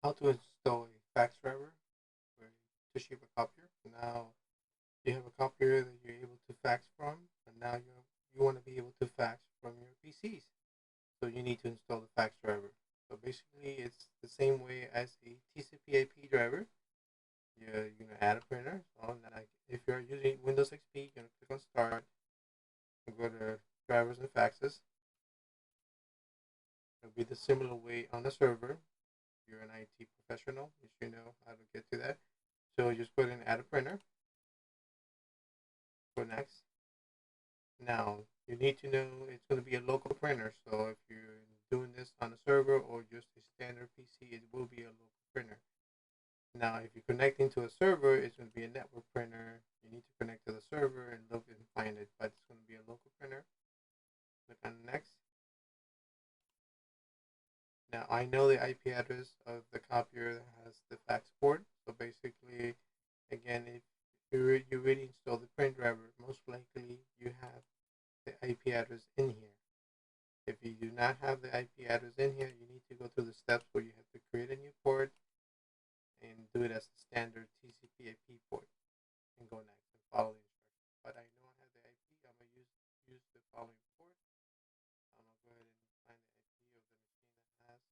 How to install a fax driver for a Toshiba copier. Now you have a copier that you're able to fax from, and now you want to be able to fax from your PCs. So you need to install the fax driver. So basically, it's the same way as a TCP/IP driver. You're gonna add a printer. So now, if you're using Windows XP, you're gonna click on Start and go to Drivers and Faxes. It'll be the similar way on the server. You're an IT professional, you should know how to get to that. So just go ahead and add a printer. Go next. Now you need to know it's going to be a local printer. So if you're doing this on a server or just a standard PC, it will be a local printer. Now if you're connecting to a server, it's going to be a network printer. You need to connect to the server and look and find it, but it's going to be a local printer. Click on next. Now I know the IP address of the copier that has the fax port. So basically, again, if you already install the print driver, most likely you have the IP address in here. If you do not have the IP address in here, you need to go through the steps where you have to create a new port and do it as a standard TCP/IP port and go next and follow the instructions. But I know I have the IP. I'm gonna use the following port. I'm gonna go ahead and find the IP of the machine that has,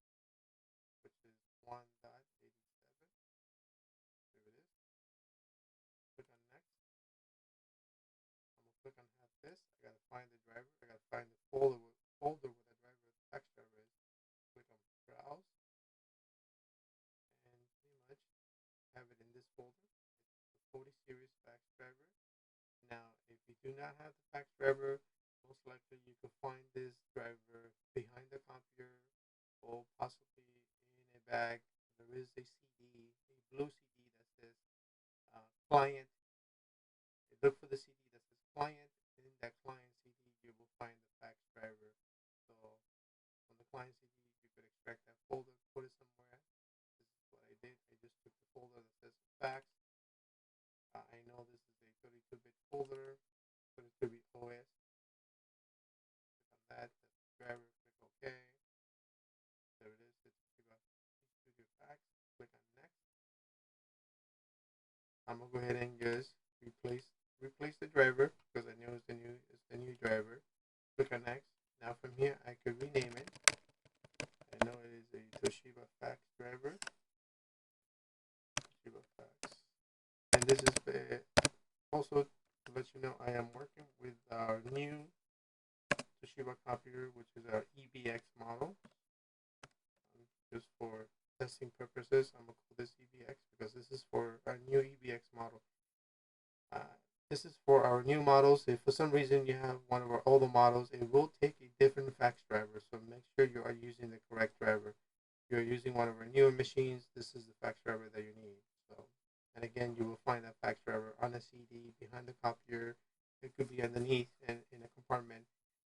which is 1.87. There it is. Click on next. I'm gonna click on have this. I gotta find the driver. I gotta find the folder where the driver fax driver is. Click on browse and pretty much have it in this folder. It's the 40 series fax driver. Now, if you do not have the fax driver, most likely you can find this driver behind the computer or possibly in a bag. There is a CD, a blue CD that says client. Look for the CD that says client. And in that client CD, you will find the fax driver. So on the client CD, you could extract that folder, put it somewhere. This is what I did. I just took the folder that says fax. I know this is a 32-bit folder, 32-bit OS. Click on that. That's the driver. Click OK. There it is. It's Studio Fax. Click on next. I'm gonna go ahead and just replace the driver because I know it's the new driver. Click on next. Now from here I could rename it. I know it is a Toshiba Fax driver. Toshiba Fax. And this is also to let you know I am working with our new Toshiba copier, which is our EBX model. Just for testing purposes, I'm gonna call this EBX because this is for our new EBX model. This is for our new models. If for some reason you have one of our older models, it will take a different fax driver. So make sure you are using the correct driver. If you're using one of our newer machines, this is the fax driver that you need. So, and again, you will find that fax driver on a CD behind the copier. It could be underneath and in a compartment.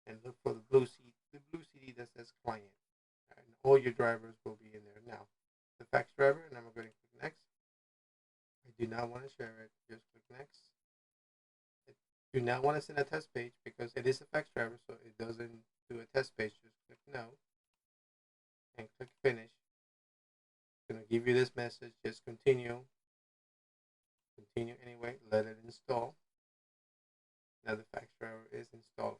And look for the blue CD that says client. And all your drivers will be in there. Now, the fax driver, and I'm going to click next. I do not want to share it. Just click next. Do not want to send a test page because it is a fax driver, so it doesn't do a test page. Just click no and click finish. It's going to give you this message. Just continue. Continue anyway. Let it install. Now the fax driver is installed.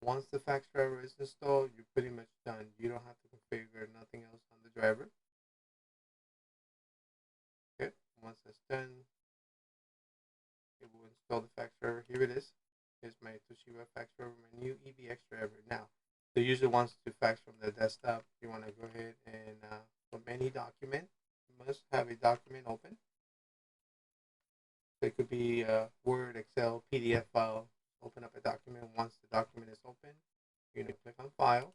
Once the fax driver is installed, you're pretty much done. You don't have to configure nothing else on the driver. Okay, once that's done, it will install the fax driver. Here it is. Here's my Toshiba fax driver, my new EBX driver. Now, the user wants to fax from their desktop. You want to go ahead and from any document, you must have a document open. So it could be Word, Excel, PDF file. Open up a document. Once the document is open, you're going to click on File,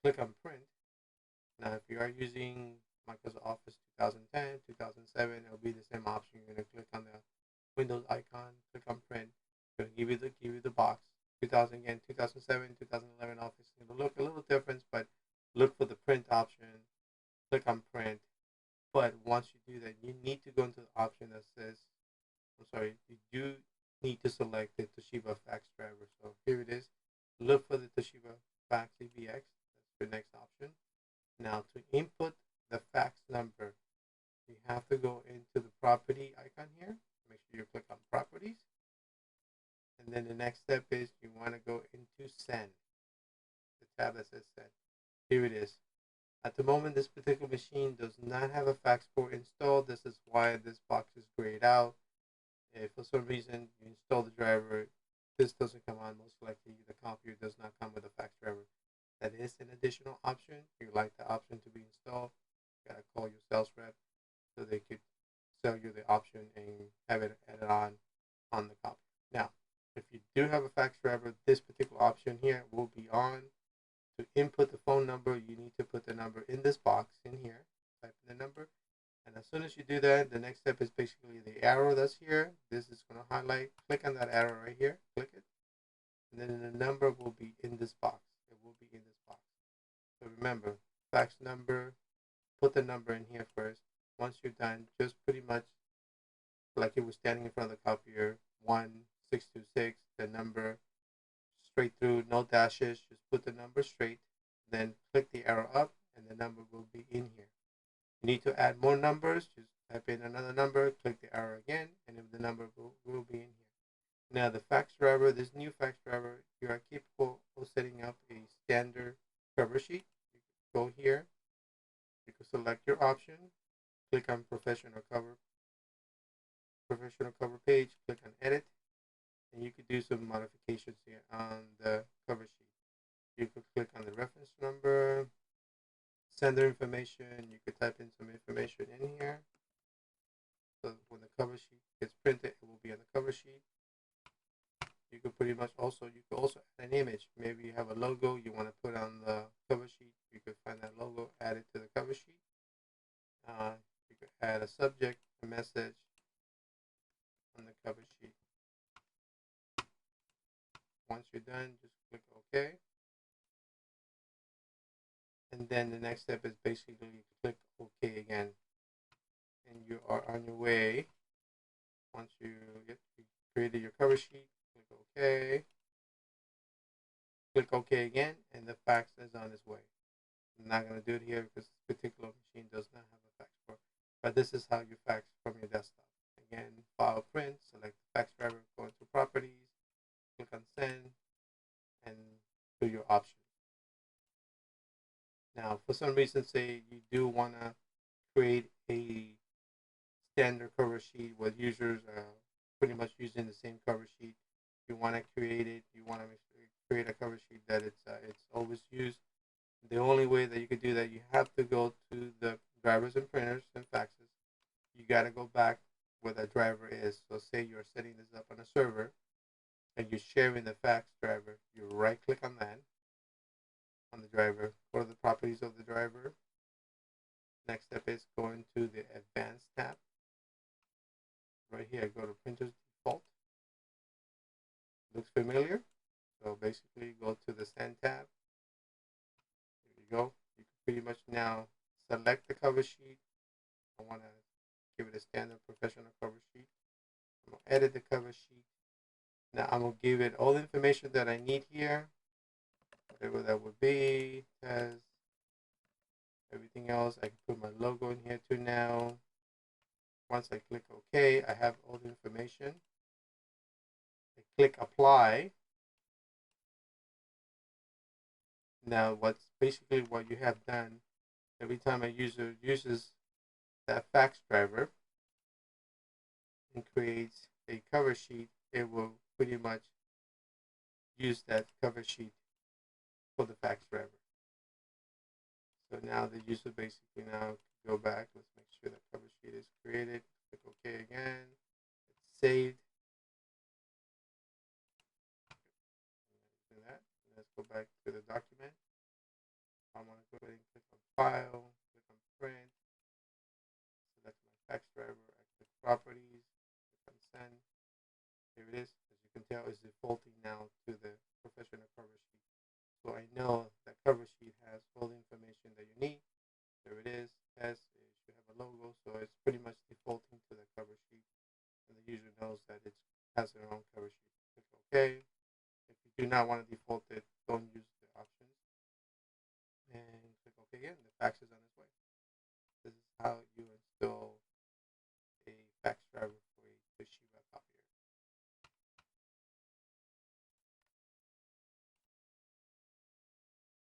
click on Print. Now, if you are using Microsoft Office 2010, 2007, it'll be the same option. You're going to click on the Windows icon, click on Print. It's going to give you the box. 2007, 2011 Office. It'll look a little different, but look for the Print option. Click on Print. But once you do that, you need to go into the option that says, you do need to select the Toshiba Fax driver. So here it is. Look for the Toshiba Fax EBX. That's your next option. Now to input the fax number, you have to go into the property icon here. Make sure you click on properties. And then the next step is you want to go into send, the tab that says send. Here it is. At the moment, this particular machine does not have a fax port installed. This is why this box is grayed out. If for some reason you install the driver, this doesn't come on, most likely the copier does not come with a fax driver. That is an additional option. If you like the option to be installed, you gotta call your sales rep so they could sell you the option and have it added on the copier. Now, if you do have a fax driver, this particular option here will be on. To input the phone number, you need to put the number in this box in here, type in the number, and as soon as you do that, the next step is basically the arrow that's here. This is going to highlight, click on that arrow right here, click it, and then the number will be in this box. It will be in this box. So remember, fax number, put the number in here first. Once you're done, just pretty much like you were standing in front of the copier, 1626, the number, straight through, no dashes, just put the number straight, then click the arrow up, and the number will be in here. You need to add more numbers, just type in another number, click the arrow again, and the number will be in here. Now the fax driver, this new fax driver, you are capable of setting up a standard cover sheet. You can go here, you can select your option, click on professional cover page, click on edit, and you could do some modifications here on the cover sheet. You could click on the reference number, sender information. You could type in some information in here. So when the cover sheet gets printed, it will be on the cover sheet. You could pretty much also, add an image. Maybe you have a logo you want to put on the cover sheet. You could find that logo, add it to the cover sheet. You could add a subject, a message on the cover sheet. Once you're done, just click OK. And then the next step is basically click OK again. And you are on your way. Once you created your cover sheet, click OK. Click OK again, and the fax is on its way. I'm not going to do it here because this particular machine does not have a fax port. But this is how you fax from your desktop. Again, file print, select the fax driver, go into properties, click on send, and do your options. Now, for some reason, say you do want to create a standard cover sheet where users are pretty much using the same cover sheet. You want to create it. You want to create a cover sheet that it's always used. The only way that you could do that, you have to go to the drivers and printers and faxes. You got to go back where the driver is. So say you're setting this up on a server and you're sharing the fax driver. You right click on that, on the driver, go to the properties of the driver. Next step is go into the advanced tab. Right here, go to printer's default. Looks familiar. So basically go to the send tab. There you go. You can pretty much now select the cover sheet. I want to give it a standard professional cover sheet. I'm going to edit the cover sheet. Now I'm going to give it all the information that I need here. Whatever that would be. Test. Everything else. I can put my logo in here too now. Once I click OK, I have all the information. I click apply. Now what's basically what you have done, every time a user uses that fax driver and creates a cover sheet, it will pretty much use that cover sheet for the fax driver. So now the user basically now go back. Let's make sure the cover sheet is created. Click OK again. It's saved. That. Let's go back to the document. I want to go ahead and click on File, click on Print, select my fax driver. I click Properties, click on Send. Here it is. As you can tell, it's defaulting now to the professional cover sheet. So I know that cover sheet has all the information that you need. There it is. It should have a logo, so it's pretty much defaulting to the cover sheet, and the user knows that it has their own cover sheet. Click OK. If you do not want to default it, don't use the options. And click OK again. The fax is on its